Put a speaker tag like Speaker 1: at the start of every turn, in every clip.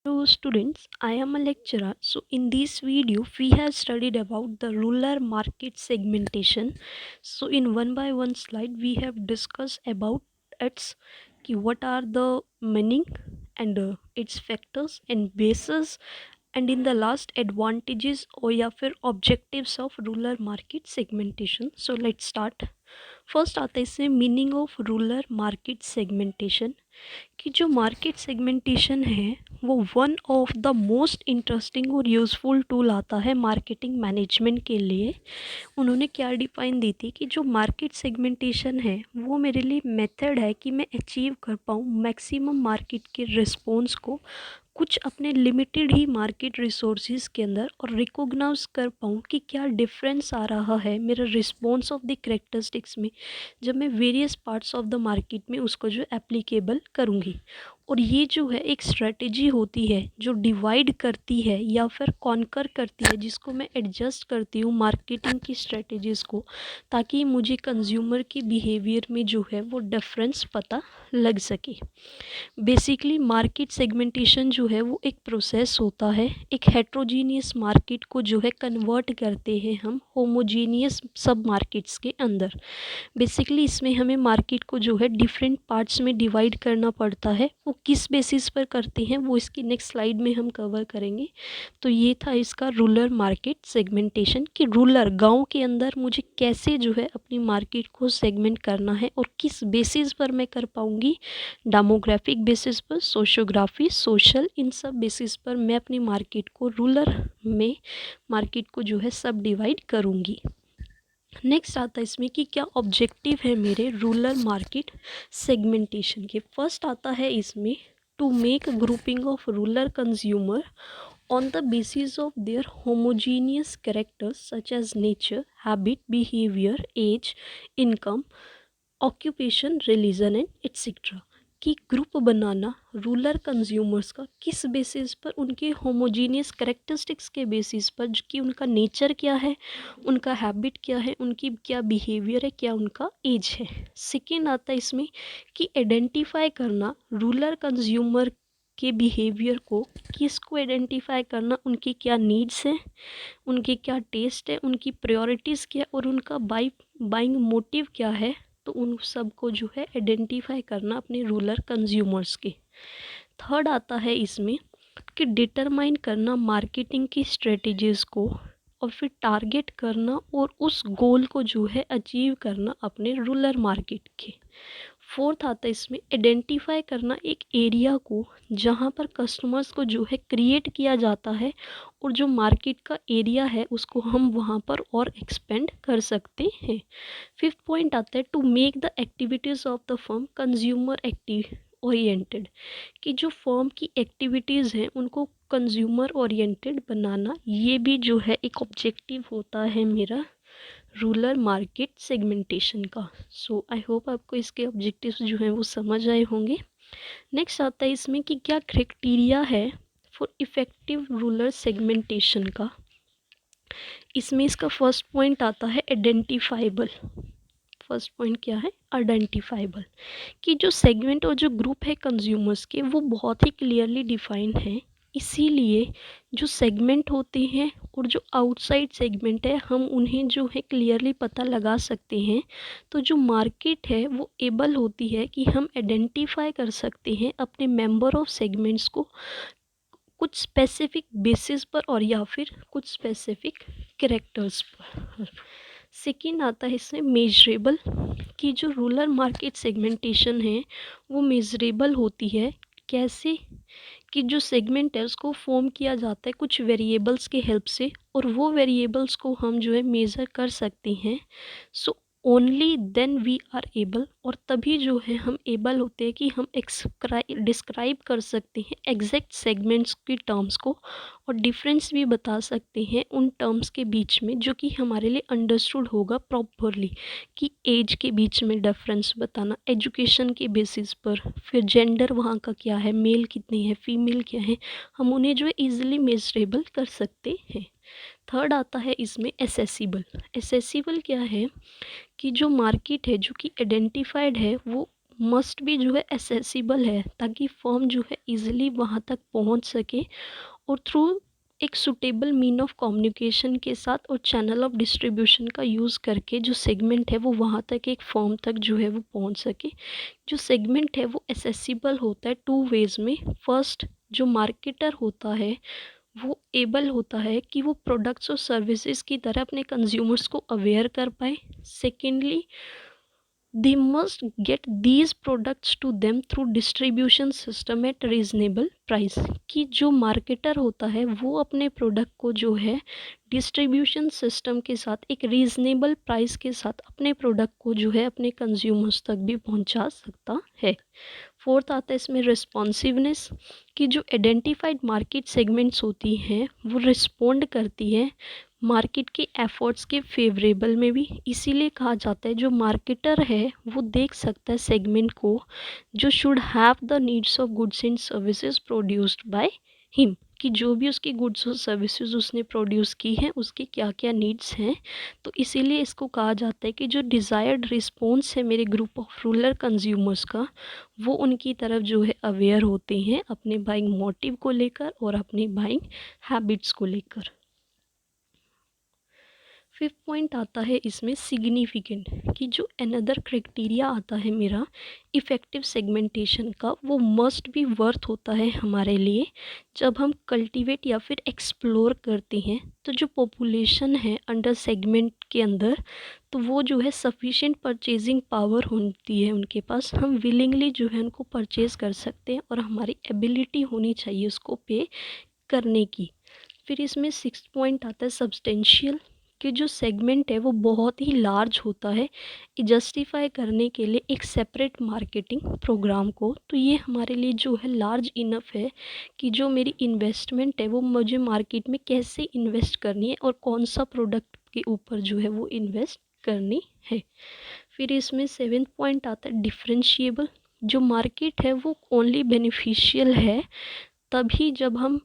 Speaker 1: Hello students, I am a lecturer. So in this video we have studied about the rural market segmentation. So in one by one slide we have discussed about its what are the meaning and its factors and bases, and in the last advantages or या फिर objectives of rural market segmentation. So let's start. First आता है इसमें meaning of rural market segmentation कि जो market segmentation है वो one of the most interesting और यूज़फुल टूल आता है मार्केटिंग मैनेजमेंट के लिए। उन्होंने क्या डिफाइन दी थी कि जो मार्केट सेगमेंटेशन है वो मेरे लिए मेथड है कि मैं अचीव कर पाऊँ मैक्सिमम मार्केट के रिस्पॉन्स को कुछ अपने लिमिटेड ही मार्केट रिसोर्सेज के अंदर और रिकॉग्नाइज कर पाऊँ कि क्या डिफरेंस आ रहा है मेरा रिस्पॉन्स ऑफ द करेक्टरिस्टिक्स में जब मैं various parts of the market में उसको जो एप्लीकेबल करूँगी। और ये जो है एक स्ट्रेटजी होती है जो डिवाइड करती है या फिर कॉन्कर करती है, जिसको मैं एडजस्ट करती हूँ मार्केटिंग की स्ट्रेटजीज़ को, ताकि मुझे कंज्यूमर की बिहेवियर में जो है वो डिफरेंस पता लग सके। बेसिकली मार्केट सेगमेंटेशन जो है वो एक प्रोसेस होता है, एक हेट्रोजीनियस मार्केट को जो है कन्वर्ट करते हैं हम होमोजीनियस सब मार्केट्स के अंदर। बेसिकली इसमें हमें मार्केट को जो है डिफरेंट पार्ट्स में डिवाइड करना पड़ता है। वो किस बेसिस पर करते हैं वो इसकी नेक्स्ट स्लाइड में हम कवर करेंगे। तो ये था इसका रूरल मार्केट सेगमेंटेशन कि रूरल गांव के अंदर मुझे कैसे जो है अपनी मार्केट को सेगमेंट करना है और किस बेसिस पर मैं कर पाऊँगी। डेमोग्राफिक बेसिस पर, सोशियोग्राफी, सोशल, इन सब बेसिस पर मैं अपनी मार्केट को रूरल में मार्केट को जो है सब डिवाइड करूँगी। नेक्स्ट आता है इसमें कि क्या ऑब्जेक्टिव है मेरे रूरल मार्केट सेगमेंटेशन के। फर्स्ट आता है इसमें to make grouping of rural consumer on the basis of their homogeneous characters such as nature, habit, behavior, age, income, occupation, religion and etc. कि ग्रुप बनाना रूरल कंज्यूमर्स का किस basis पर, उनके homogeneous characteristics के basis पर कि उनका nature क्या है, उनका हैबिट क्या है, उनकी क्या बिहेवियर है, क्या उनका एज है। सेकेंड आता है इसमें कि आइडेंटिफाई करना रूरल कंज्यूमर के बिहेवियर को, किसको आइडेंटिफाई करना, उनकी क्या नीड्स हैं, उनके क्या टेस्ट है, उनकी प्रायोरिटीज़ क्या और उनका बाइंग मोटिव क्या है। तो उन सब को जो है आइडेंटिफाई करना अपने रूरल कंज्यूमर्स के। थर्ड आता है इसमें कि डिटरमाइन करना मार्केटिंग की स्ट्रेटजीज़ को और फिर टारगेट करना और उस गोल को जो है अचीव करना अपने रूरल मार्केट के। फोर्थ आता है इसमें आइडेंटिफाई करना एक एरिया को जहाँ पर कस्टमर्स को जो है क्रिएट किया जाता है और जो मार्केट का एरिया है उसको हम वहाँ पर और एक्सपेंड कर सकते हैं। फिफ्थ पॉइंट आता है to make the activities of the firm consumer active oriented कि जो फर्म की एक्टिविटीज़ हैं उनको कंज्यूमर ओरिएंटेड बनाना, ये भी जो है एक ऑब्जेक्टिव होता है मेरा रूरल मार्केट सेगमेंटेशन का। सो आई होप आपको इसके ऑब्जेक्टिव्स जो हैं वो समझ आए होंगे। नेक्स्ट आता है इसमें कि क्या क्राइटेरिया है फॉर इफ़ेक्टिव रूरल सेगमेंटेशन का। इसमें इसका फर्स्ट पॉइंट आता है आइडेंटिफाइबल। फर्स्ट पॉइंट क्या है? आइडेंटिफाइबल कि जो सेगमेंट और जो ग्रुप है कंज्यूमर्स के वो बहुत ही क्लियरली डिफाइंड है। इसीलिए जो सेगमेंट होते हैं और जो आउटसाइड सेगमेंट है हम उन्हें जो है क्लियरली पता लगा सकते हैं। तो जो मार्केट है वो एबल होती है कि हम आइडेंटिफाई कर सकते हैं अपने मेंबर ऑफ सेगमेंट्स को कुछ स्पेसिफिक बेसिस पर और या फिर कुछ स्पेसिफिक कैरेक्टर्स पर। सेकेंड आता है इसमें मेजरेबल कि जो रूरल मार्केट सेगमेंटेशन है वो मेजरेबल होती है। कैसे? कि जो सेगमेंट है उसको फॉर्म किया जाता है कुछ वेरिएबल्स के हेल्प से और वो वेरिएबल्स को हम जो है मेज़र कर सकते हैं। So only then we are able, और तभी जो है हम एबल होते हैं कि हम डिस्क्राइब कर सकते हैं एग्जैक्ट सेगमेंट्स की टर्म्स को और डिफरेंस भी बता सकते हैं उन टर्म्स के बीच में जो कि हमारे लिए अंडरस्टूड होगा प्रॉपरली। कि एज के बीच में डिफरेंस बताना, एजुकेशन के बेसिस पर, फिर जेंडर वहाँ का क्या है, मेल कितने हैं, फीमेल क्या है, हम उन्हें जो है ईजिली मेजरेबल कर सकते हैं। थर्ड आता है इसमें एसेसिबल। एसेसिबल क्या है कि जो मार्केट है जो कि आइडेंटिफाइड है वो मस्ट भी जो है एसेसिबल है, ताकि फर्म जो है इजीली वहाँ तक पहुँच सके, और थ्रू एक सुटेबल मीन ऑफ कम्युनिकेशन के साथ और चैनल ऑफ डिस्ट्रीब्यूशन का यूज़ करके जो सेगमेंट है वो वहाँ तक एक फर्म तक जो है वो पहुँच सके। जो सेगमेंट है वो एसेसिबल होता है टू वेज में। फर्स्ट, जो मार्केटर होता है वो एबल होता है कि वो प्रोडक्ट्स और सर्विसेज की तरह अपने कंज्यूमर्स को अवेयर कर पाए। Secondly, they must get these products to them through distribution system at reasonable price। कि जो मार्केटर होता है वो अपने प्रोडक्ट को जो है डिस्ट्रीब्यूशन सिस्टम के साथ एक रीजनेबल प्राइस के साथ अपने प्रोडक्ट को जो है अपने कंज्यूमर्स तक भी पहुंचा सकता है। फोर्थ आता है इसमें रिस्पॉन्सिवनेस, कि जो आइडेंटिफाइड मार्केट सेगमेंट्स होती हैं वो रिस्पोंड करती है मार्केट के एफर्ट्स के फेवरेबल में भी। इसीलिए कहा जाता है जो मार्केटर है वो देख सकता है सेगमेंट को जो should have the needs of goods and services produced by him, कि जो भी उसकी गुड्स और सर्विसेज उसने प्रोड्यूस की हैं उसकी क्या क्या नीड्स हैं। तो इसीलिए इसको कहा जाता है कि जो डिज़ायर्ड रिस्पॉन्स है मेरे ग्रुप ऑफ रूरल कंज्यूमर्स का, वो उनकी तरफ जो है अवेयर होते हैं अपने बाइंग मोटिव को लेकर और अपनी बाइंग हैबिट्स को लेकर। फिफ्थ पॉइंट आता है इसमें सिग्निफिकेंट, कि जो अनदर क्राइटेरिया आता है मेरा इफ़ेक्टिव सेगमेंटेशन का, वो मस्ट बी वर्थ होता है हमारे लिए जब हम कल्टीवेट या फिर एक्सप्लोर करते हैं। तो जो पॉपुलेशन है अंडर सेगमेंट के अंदर, तो वो जो है सफिशिएंट परचेजिंग पावर होती है उनके पास, हम विलिंगली जो है उनको परचेज कर सकते हैं और हमारी एबिलिटी होनी चाहिए उसको पे करने की। फिर इसमें सिक्स पॉइंट आता है सब्सटेंशियल, कि जो सेगमेंट है वो बहुत ही लार्ज होता है जस्टिफाई करने के लिए एक सेपरेट मार्केटिंग प्रोग्राम को। तो ये हमारे लिए जो है लार्ज इनफ है कि जो मेरी इन्वेस्टमेंट है वो मुझे मार्केट में कैसे इन्वेस्ट करनी है और कौन सा प्रोडक्ट के ऊपर जो है वो इन्वेस्ट करनी है। फिर इसमें सेवेंथ पॉइंट आता है डिफरेंशिएबल, जो मार्केट है वो ओनली बेनिफिशियल है तभी जब हम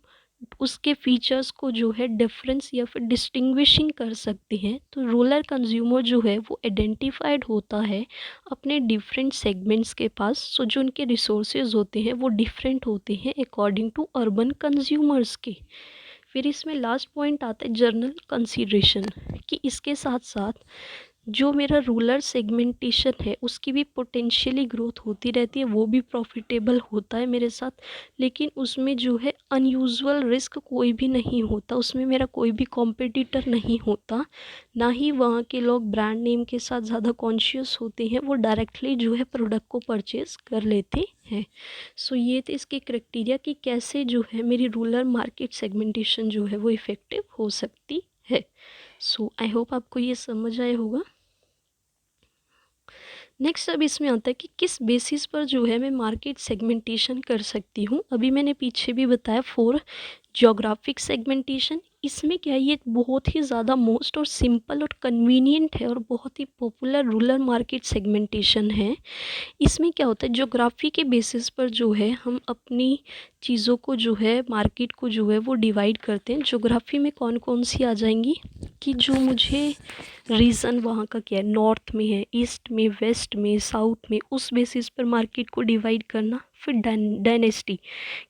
Speaker 1: उसके फीचर्स को जो है डिफरेंस या फिर डिस्टिंग्विशिंग कर सकते हैं। तो रूरल कंज्यूमर जो है वो आइडेंटिफाइड होता है अपने डिफरेंट सेगमेंट्स के पास। सो जो उनके रिसोर्सेज होते हैं वो डिफरेंट होते हैं अकॉर्डिंग टू अर्बन कंज्यूमर्स के। फिर इसमें लास्ट पॉइंट आता है जर्नल कंसीडरेशन, कि इसके साथ साथ जो मेरा रूरल सेगमेंटेशन है उसकी भी पोटेंशियली ग्रोथ होती रहती है, वो भी प्रॉफिटेबल होता है मेरे साथ, लेकिन उसमें जो है अनयूजुअल रिस्क कोई भी नहीं होता, उसमें मेरा कोई भी कॉम्पिटिटर नहीं होता, ना ही वहाँ के लोग ब्रांड नेम के साथ ज़्यादा कॉन्शियस होते हैं, वो डायरेक्टली जो है प्रोडक्ट को परचेज़ कर लेते हैं। सो ये तो इसके क्राइटेरिया कि कैसे जो है मेरी रूरल मार्केट सेगमेंटेशन जो है वो इफ़ेक्टिव हो सकती है। सो आई होप आपको ये समझ आया होगा। नेक्स्ट अब इसमें आता है कि किस बेसिस पर जो है मैं मार्केट सेगमेंटेशन कर सकती हूँ। अभी मैंने पीछे भी बताया फोर ज्योग्राफिक सेगमेंटेशन। इसमें क्या है, ये बहुत ही ज़्यादा मोस्ट और सिंपल और कन्वीनियंट है और बहुत ही पॉपुलर रूरल मार्केट सेगमेंटेशन है। इसमें क्या होता है, ज्योग्राफी के बेसिस पर जो है हम अपनी चीज़ों को जो है मार्केट को जो है वो डिवाइड करते हैं। ज्योग्राफी में कौन कौन सी आ जाएंगी, कि जो मुझे रीज़न वहाँ का क्या है, नॉर्थ में है, ईस्ट में, वेस्ट में, साउथ में, उस बेसिस पर मार्केट को डिवाइड करना। फिर डायनेस्टी,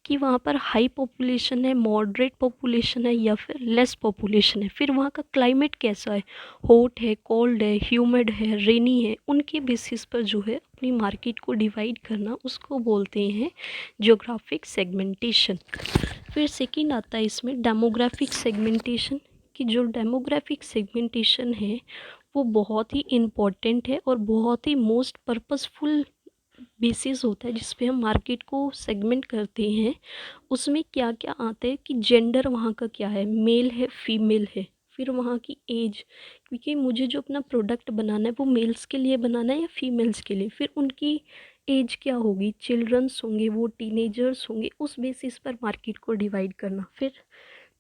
Speaker 1: कि वहाँ पर हाई पॉपुलेशन है, मॉडरेट पॉपुलेशन है या फिर लेस पॉपुलेशन है। फिर वहाँ का क्लाइमेट कैसा है, हॉट है, कोल्ड है, ह्यूमिड है, रेनी है, उनके बेसिस पर जो है अपनी मार्केट को डिवाइड करना, उसको बोलते हैं ज्योग्राफिक सेगमेंटेशन। फिर सेकंड आता है इसमें डेमोग्राफिक सेगमेंटेशन, कि जो डेमोग्राफिक सेगमेंटेशन है वो बहुत ही इम्पॉर्टेंट है और बहुत ही मोस्ट पर्पसफुल बेसिस होता है जिस पे हम मार्केट को सेगमेंट करते हैं। उसमें क्या क्या आता है, कि जेंडर वहाँ का क्या है, मेल है, फीमेल है। फिर वहाँ की एज, क्योंकि मुझे जो अपना प्रोडक्ट बनाना है वो मेल्स के लिए बनाना है या फीमेल्स के लिए, फिर उनकी एज क्या होगी, चिल्ड्रंस होंगे, वो टीनेजर्स होंगे, उस बेसिस पर मार्केट को डिवाइड करना। फिर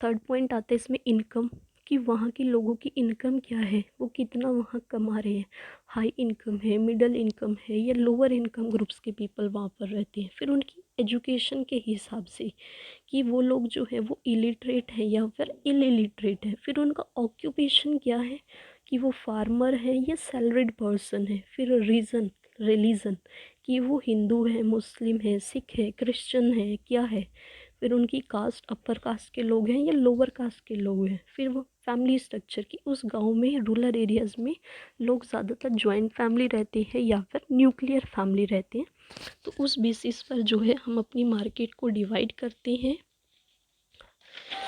Speaker 1: थर्ड पॉइंट आता है इसमें इनकम, कि वहाँ के लोगों की इनकम क्या है, वो कितना वहाँ कमा रहे हैं, हाई इनकम है, मिडिल इनकम है या लोअर इनकम ग्रुप्स के पीपल वहाँ पर रहते हैं। फिर उनकी एजुकेशन के हिसाब से कि वो लोग जो है वो इलिटरेट है या फिर इलिटरेट है। फिर उनका ऑक्यूपेशन क्या है, कि वो फार्मर है या सैलरीड पर्सन है। फिर रीज़न, रिलीजन, कि वो हिंदू है, मुस्लिम है, सिख है, क्रिश्चियन है, क्या है। फिर उनकी कास्ट अपर कास्ट के लोग हैं या लोअर कास्ट के लोग हैं। फिर वो फैमिली स्ट्रक्चर की उस गांव में रूरल एरियाज़ में लोग ज़्यादातर जॉइंट फैमिली रहते हैं या फिर न्यूक्लियर फैमिली रहते हैं। तो उस बेसिस पर जो है हम अपनी मार्केट को डिवाइड करते हैं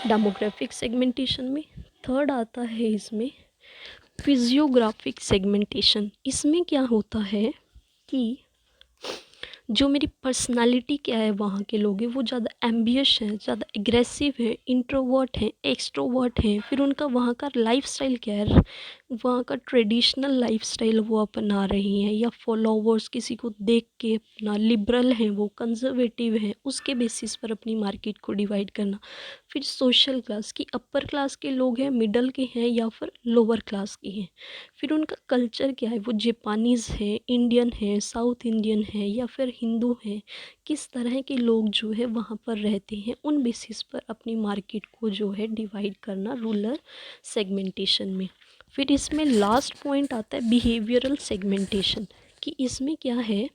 Speaker 1: डेमोग्राफिक सेगमेंटेशन में। थर्ड आता है इसमें फिजियोग्राफिक सेगमेंटेशन। इसमें क्या होता है कि जो मेरी पर्सनालिटी क्या है वहाँ के लोग हैं, वो ज़्यादा एम्बियस हैं, ज़्यादा एग्रेसिव है, इंट्रोवर्ट हैं, एक्सट्रोवर्ट हैं। फिर उनका वहाँ का लाइफस्टाइल क्या है, वहाँ का ट्रेडिशनल लाइफस्टाइल वो अपना रही हैं या फॉलोवर्स किसी को देख के अपना, लिबरल हैं वो, कंजर्वेटिव हैं, उसके बेसिस पर अपनी मार्केट को डिवाइड करना। फिर सोशल क्लास की अपर क्लास के लोग हैं, मिडल के हैं या फिर लोअर क्लास के हैं। फिर उनका कल्चर क्या है, वो जापानीज़ है, इंडियन है, साउथ इंडियन है या फिर हिंदू हैं, किस तरह के लोग जो है वहाँ पर रहते हैं, उन बेसिस पर अपनी मार्केट को जो है डिवाइड करना रूरल सेगमेंटेशन में। फिर इसमें लास्ट पॉइंट आता है बिहेवियरल सेगमेंटेशन, कि इसमें क्या है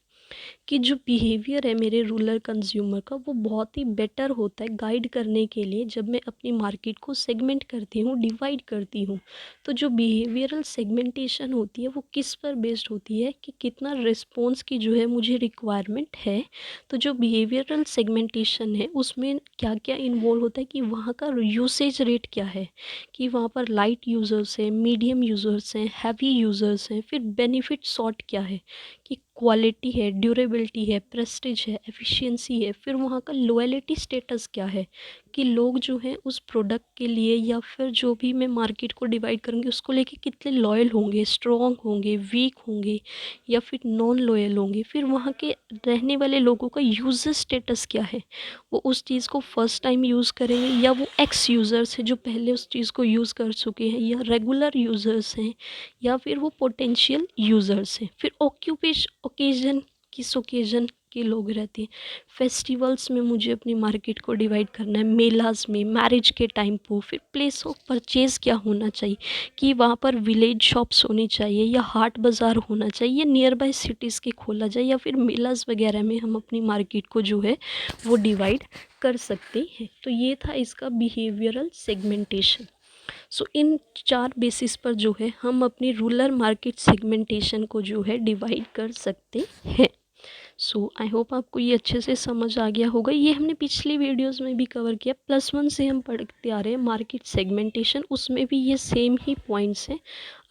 Speaker 1: कि जो बिहेवियर है मेरे रूरल कंज्यूमर का वो बहुत ही बेटर होता है गाइड करने के लिए जब मैं अपनी मार्केट को सेगमेंट करती हूँ, डिवाइड करती हूँ। तो जो बिहेवियरल सेगमेंटेशन होती है वो किस पर बेस्ड होती है कि कितना रिस्पॉन्स की जो है मुझे रिक्वायरमेंट है। तो जो बिहेवियरल सेगमेंटेशन है उसमें क्या क्या इन्वॉल्व होता है कि वहाँ का यूसेज रेट क्या है, कि वहाँ पर लाइट यूज़र्स हैं, मीडियम यूज़र्स हैं, हैवी यूज़र्स हैं। फिर बेनिफिट सॉर्ट क्या है, कि क्वालिटी है, ड्यूरेबिलिटी है, प्रेस्टीज है, एफिशिएंसी है। फिर वहाँ का लॉयल्टी स्टेटस क्या है, कि लोग जो हैं उस प्रोडक्ट के लिए या फिर जो भी मैं मार्केट को डिवाइड करूँगी उसको लेके कितने लॉयल होंगे, स्ट्रॉन्ग होंगे, वीक होंगे या फिर नॉन लॉयल होंगे। फिर वहाँ के रहने वाले लोगों का यूज़र स्टेटस क्या है, वो उस चीज़ को फर्स्ट टाइम यूज़ करेंगे या वो एक्स यूज़र्स हैं जो पहले उस चीज़ को यूज़ कर चुके हैं, या रेगुलर यूज़र्स हैं या फिर वो पोटेंशियल यूज़र्स हैं। फिर ओकेजन, किस ओकेजन के लोग रहते हैं। फेस्टिवल्स में मुझे अपनी मार्केट को डिवाइड करना है, मेलाज में, मैरिज के टाइम पर। फिर प्लेस ऑफ परचेज़ क्या होना चाहिए, कि वहाँ पर विलेज शॉप्स होनी चाहिए या हाट बाज़ार होना चाहिए या नियर बाय सिटीज़ के खोला जाए या फिर मेलाज वगैरह में हम अपनी मार्केट को जो है वो डिवाइड कर सकते हैं। तो ये था इसका बिहेवियरल सेगमेंटेशन। सो इन 4 बेसिस पर जो है हम अपनी रूरल मार्केट सेगमेंटेशन को जो है डिवाइड कर सकते हैं। सो आई होप आपको ये अच्छे से समझ आ गया होगा। ये हमने पिछली वीडियोस में भी कवर किया, +1 से हम पढ़ते आ रहे हैं मार्केट सेगमेंटेशन, उसमें भी ये सेम ही पॉइंट्स हैं।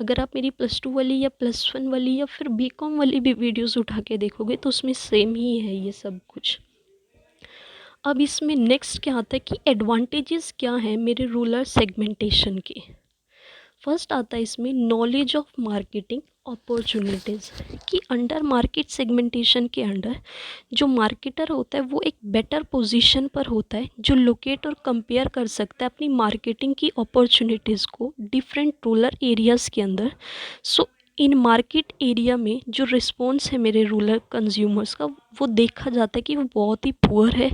Speaker 1: अगर आप मेरी +2 वाली या +1 वाली या फिर बीकॉम वाली भी वीडियोस उठा के देखोगे तो उसमें सेम ही है ये सब कुछ। अब इसमें नेक्स्ट क्या आता है कि एडवांटेजेस क्या हैं मेरे रूरल सेगमेंटेशन के। फर्स्ट आता है इसमें नॉलेज ऑफ मार्केटिंग अपॉर्चुनिटीज़, कि अंडर मार्केट सेगमेंटेशन के अंडर जो मार्केटर होता है वो एक बेटर पोजीशन पर होता है, जो लोकेट और कंपेयर कर सकता है अपनी मार्केटिंग की अपॉर्चुनिटीज़ को डिफरेंट रूरल एरियाज़ के अंदर। सो इन मार्केट एरिया में जो रिस्पॉन्स है मेरे रूरल कंज्यूमर्स का वो देखा जाता है कि वो बहुत ही पुअर है,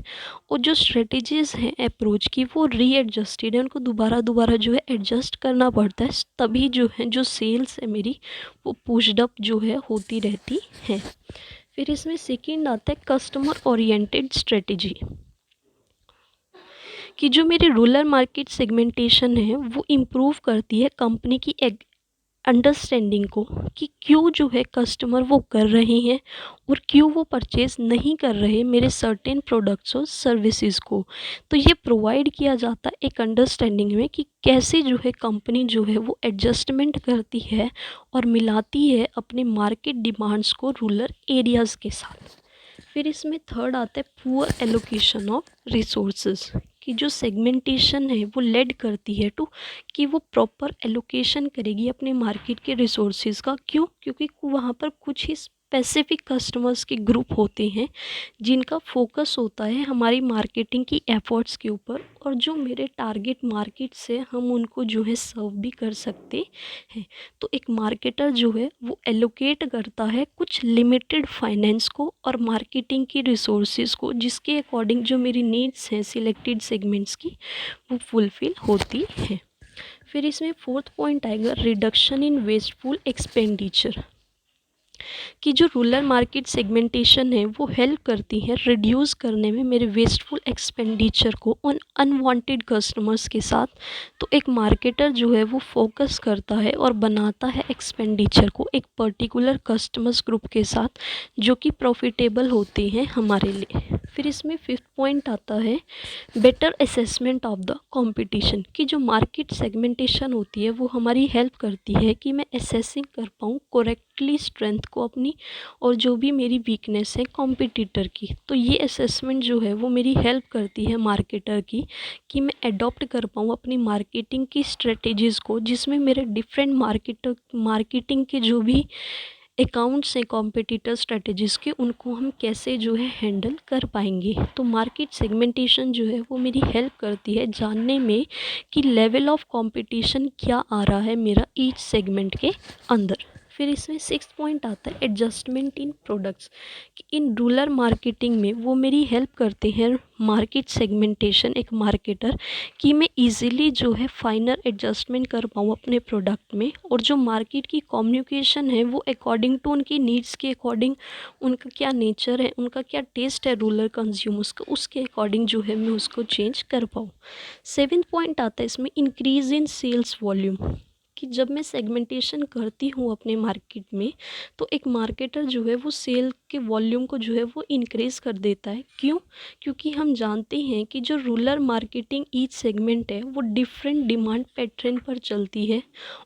Speaker 1: और जो स्ट्रेटजीज़ हैं अप्रोच की वो रीएडजस्टेड है, उनको दोबारा दोबारा जो है एडजस्ट करना पड़ता है, तभी जो है जो सेल्स है मेरी वो पुश्ड अप जो है होती रहती है। फिर इसमें सेकंड आता है कस्टमर ओरिएंटेड स्ट्रेटजी, कि जो मेरी रूरल मार्केट सेगमेंटेशन है वो इम्प्रूव करती है कंपनी की अंडरस्टैंडिंग को, कि क्यों जो है कस्टमर वो कर रहे हैं और क्यों वो परचेज़ नहीं कर रहे मेरे सर्टेन प्रोडक्ट्स और सर्विसेज को। तो ये प्रोवाइड किया जाता है एक अंडरस्टैंडिंग में कि कैसे जो है कंपनी जो है वो एडजस्टमेंट करती है और मिलाती है अपने मार्केट डिमांड्स को रूरल एरियाज़ के साथ। फिर इसमें थर्ड आता है पुअर एलोकेशन ऑफ रिसोर्सेज, कि जो सेगमेंटेशन है वो लेड करती है टू कि वो प्रॉपर एलोकेशन करेगी अपने मार्केट के रिसोर्सेज का। क्यों? क्योंकि वहाँ पर कुछ ही स्पेसिफिक कस्टमर्स के ग्रुप होते हैं जिनका फोकस होता है हमारी मार्केटिंग की एफर्ट्स के ऊपर, और जो मेरे टारगेट मार्केट से हम उनको जो है सर्व भी कर सकते हैं। तो एक मार्केटर जो है वो एलोकेट करता है कुछ लिमिटेड फाइनेंस को और मार्केटिंग की रिसोर्सेज को, जिसके अकॉर्डिंग जो मेरी नीड्स हैं सिलेक्टेड सेगमेंट्स की वो फुलफ़िल होती है। फिर इसमें फोर्थ पॉइंट आएगा रिडक्शन इन वेस्टफुल एक्सपेंडिचर, कि जो रूरल मार्केट सेगमेंटेशन है वो हेल्प करती है रिड्यूस करने में मेरे वेस्टफुल एक्सपेंडिचर को ऑन अनवांटेड कस्टमर्स के साथ। तो एक मार्केटर जो है वो फोकस करता है और बनाता है एक्सपेंडिचर को एक पर्टिकुलर कस्टमर्स ग्रुप के साथ जो कि प्रॉफिटेबल होते हैं हमारे लिए। फिर इसमें फिफ्थ पॉइंट आता है better assessment of the competition, कि जो मार्केट सेगमेंटेशन होती है वो हमारी हेल्प करती है कि मैं असेसिंग कर पाऊँ करेक्टली स्ट्रेंथ को अपनी और जो भी मेरी वीकनेस है कॉम्पिटिटर की। तो ये असेसमेंट जो है वो मेरी हेल्प करती है मार्केटर की कि मैं अडॉप्ट कर पाऊँ अपनी मार्केटिंग की स्ट्रेटेजीज़ को, जिसमें मेरे डिफरेंट मार्केटिंग के जो भी अकाउंट्स हैं कॉम्पिटिटर स्ट्रेटजीज़ के, उनको हम कैसे जो है हैंडल कर पाएंगे। तो मार्केट सेगमेंटेशन जो है वो मेरी हेल्प करती है जानने में कि लेवल ऑफ कंपटीशन क्या आ रहा है मेरा ईच सेगमेंट के अंदर। फिर इसमें सिक्स पॉइंट आता है एडजस्टमेंट इन प्रोडक्ट्स, कि इन रूरल मार्केटिंग में वो मेरी हेल्प करते हैं मार्केट सेगमेंटेशन एक मार्केटर, कि मैं इजीली जो है फाइनर एडजस्टमेंट कर पाऊँ अपने प्रोडक्ट में, और जो मार्केट की कम्युनिकेशन है वो अकॉर्डिंग टू उनकी नीड्स के अकॉर्डिंग, उनका क्या नेचर है, उनका क्या टेस्ट है रूरल कंज्यूमर्स का, उसके अकॉर्डिंग जो है मैं उसको चेंज कर पाऊँ। सेवेंथ पॉइंट आता है इसमें इंक्रीज इन सेल्स वॉल्यूम, कि जब मैं सेगमेंटेशन करती हूँ अपने मार्केट में तो एक मार्केटर जो है वो सेल के वॉल्यूम को जो है वो इंक्रीज़ कर देता है। क्यों? क्योंकि हम जानते हैं कि जो रूरल मार्केटिंग ईच सेगमेंट है वो डिफरेंट डिमांड पैटर्न पर चलती है,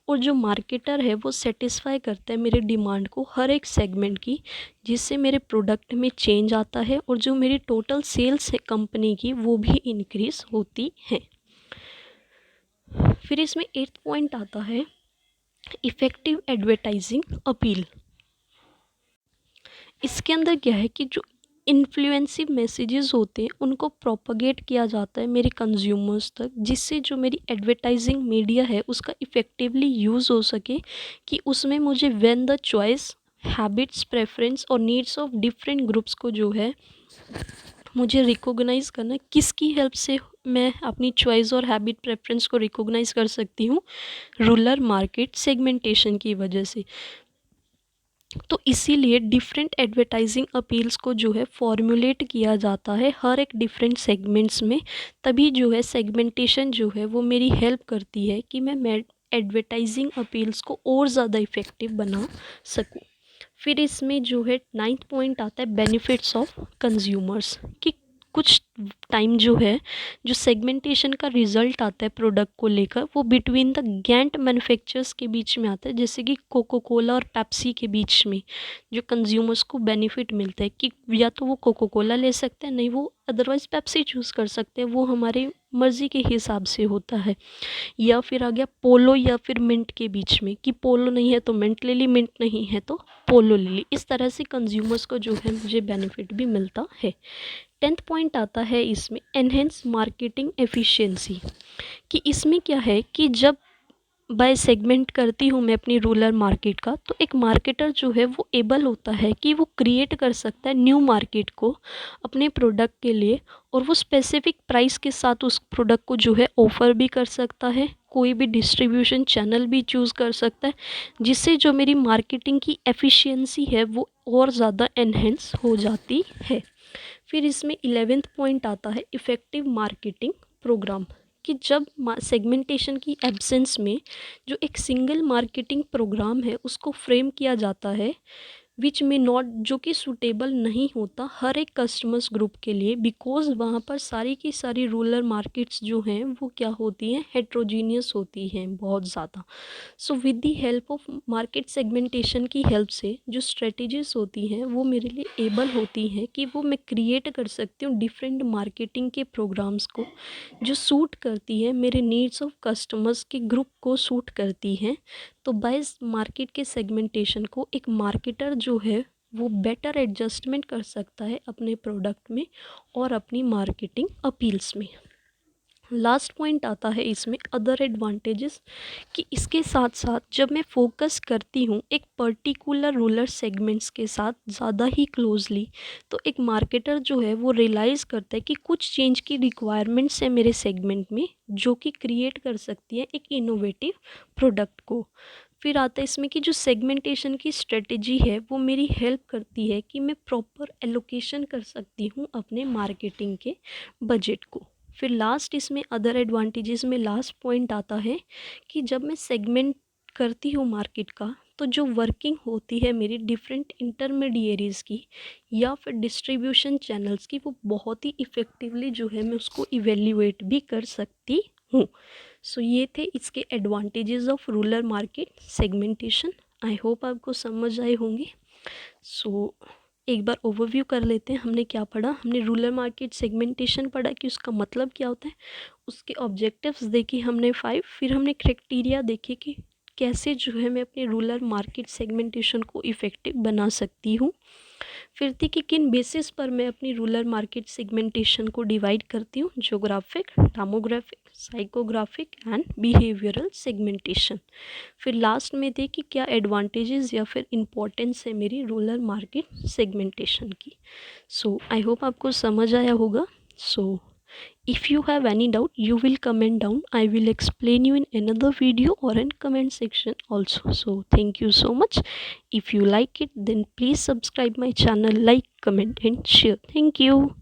Speaker 1: और जो मार्केटर है वो सेटिस्फाई करता है मेरे डिमांड को हर एक सेगमेंट की, जिससे मेरे प्रोडक्ट में चेंज आता है और जो मेरी टोटल सेल्स है कंपनी की वो भी इंक्रीज़ होती है। फिर इसमें एट्थ पॉइंट आता है इफ़ेक्टिव एडवर्टाइजिंग अपील। इसके अंदर क्या है कि जो इन्फ्लुएंसिव मैसेजेस होते हैं उनको प्रोपगेट किया जाता है मेरे कंज्यूमर्स तक, जिससे जो मेरी एडवर्टाइजिंग मीडिया है उसका इफ़ेक्टिवली यूज़ हो सके, कि उसमें मुझे when the choice habits preference और नीड्स ऑफ डिफरेंट ग्रुप्स को जो है मुझे रिकॉग्नाइज़ करना, किसकी हेल्प से मैं अपनी चॉइस और हैबिट प्रेफरेंस को रिकॉग्नाइज़ कर सकती हूँ, रूरल मार्केट सेगमेंटेशन की वजह से। तो इसीलिए डिफरेंट एडवर्टाइजिंग अपील्स को जो है फॉर्मुलेट किया जाता है हर एक डिफरेंट सेगमेंट्स में, तभी जो है सेगमेंटेशन जो है वो मेरी हेल्प करती है कि मैं एडवर्टाइजिंग अपील्स को और ज़्यादा इफ़ेक्टिव बना सकूँ। फिर इसमें जो है नाइन्थ पॉइंट आता है बेनिफिट्स ऑफ कंज्यूमर्स, कि कुछ टाइम जो है जो सेगमेंटेशन का रिजल्ट आता है प्रोडक्ट को लेकर वो बिटवीन द गैंट मैन्युफैक्चरर्स के बीच में आता है, जैसे कि कोको कोला और पेप्सी के बीच में जो कंज्यूमर्स को बेनिफिट मिलता है, कि या तो वो कोको कोला ले सकते हैं, नहीं वो अदरवाइज़ पेप्सी चूज़ कर सकते हैं, वो हमारी मर्ज़ी के हिसाब से होता है। या फिर आ गया पोलो या फिर मिंट के बीच में, कि पोलो नहीं है तो मिंट ले ली, मिंट नहीं है तो पोलो ले ली। इस तरह से कंज्यूमर्स को जो है मुझे बेनिफिट भी मिलता है। टेंथ पॉइंट आता है इसमें एनहेंस मार्केटिंग एफिशिएंसी, कि इसमें क्या है कि जब बाय सेगमेंट करती हूँ मैं अपनी रूरल मार्केट का, तो एक मार्केटर जो है वो एबल होता है कि वो क्रिएट कर सकता है न्यू मार्केट को अपने प्रोडक्ट के लिए, और वो स्पेसिफिक प्राइस के साथ उस प्रोडक्ट को जो है ऑफ़र भी कर सकता है, कोई भी डिस्ट्रीब्यूशन चैनल भी चूज़ कर सकता है, जिससे जो मेरी मार्केटिंग की एफिशिएंसी है वो और ज़्यादा एनहेंस हो जाती है। फिर इसमें 11th पॉइंट आता है इफ़ेक्टिव मार्केटिंग प्रोग्राम, कि जब सेगमेंटेशन की एब्सेंस में जो एक सिंगल मार्केटिंग प्रोग्राम है उसको फ्रेम किया जाता है, विच में नॉट, जो कि सूटेबल नहीं होता हर एक कस्टमर्स ग्रुप के लिए, बिकॉज़ वहाँ पर सारी की सारी रूरल मार्केट्स जो हैं वो क्या होती हैं, हेट्रोजीनियस होती हैं बहुत ज़्यादा। So with the help of market segmentation की हेल्प से जो स्ट्रेटजीज होती हैं वो मेरे लिए एबल होती हैं कि वो मैं क्रिएट कर सकती हूँ डिफरेंट मार्केटिंग के प्रोग्राम्स को, जो सूट करती है मेरे नीड्स ऑफ कस्टमर्स के ग्रुप को सूट करती हैं। तो बाय मार्केट के सेगमेंटेशन को एक मार्केटर जो है वो बेटर एडजस्टमेंट कर सकता है अपने प्रोडक्ट में और अपनी मार्केटिंग अपील्स में। लास्ट पॉइंट आता है इसमें अदर एडवांटेजेस, कि इसके साथ साथ जब मैं फोकस करती हूँ एक पर्टिकुलर रूरल सेगमेंट्स के साथ ज़्यादा ही क्लोजली, तो एक मार्केटर जो है वो रियलाइज़ करता है कि कुछ चेंज की रिक्वायरमेंट्स है मेरे सेगमेंट में जो कि क्रिएट कर सकती है एक इनोवेटिव प्रोडक्ट को। फिर आता है इसमें कि जो सेगमेंटेशन की स्ट्रेटजी है वो मेरी हेल्प करती है कि मैं प्रॉपर एलोकेशन कर सकती हूँ अपने मार्केटिंग के बजट को। फिर लास्ट इसमें अदर एडवांटेजेस में लास्ट पॉइंट आता है कि जब मैं सेगमेंट करती हूँ मार्केट का, तो जो वर्किंग होती है मेरी डिफरेंट इंटरमीडिएरीज़ की या फिर डिस्ट्रीब्यूशन चैनल्स की, वो बहुत ही इफ़ेक्टिवली जो है मैं उसको इवेल्युएट भी कर सकती हूँ। सो ये थे इसके advantages of rural market segmentation. I hope आपको समझ आए होंगे। सो एक बार ओवरव्यू कर लेते हैं, हमने क्या पढ़ा। हमने रूरल मार्केट सेगमेंटेशन पढ़ा कि उसका मतलब क्या होता है, उसके ऑब्जेक्टिव्स देखे हमने 5, फिर हमने क्राइटेरिया देखे कि कैसे जो है मैं अपने रूरल मार्केट सेगमेंटेशन को इफ़ेक्टिव बना सकती हूँ। फिर थी कि किन बेसिस पर मैं अपनी रूरल मार्केट सेगमेंटेशन को डिवाइड करती हूँ, geographic, demographic, psychographic and behavioural segmentation. फिर लास्ट में थे कि क्या एडवांटेजेस या फिर इम्पोर्टेंस है मेरी रूरल मार्केट सेगमेंटेशन की। सो आई होप आपको समझ आया होगा। सो if you have any doubt, you will comment down. I will explain you in another video or in comment section also. So thank you so much. If you like it, then please subscribe my channel, like, comment and share. Thank you.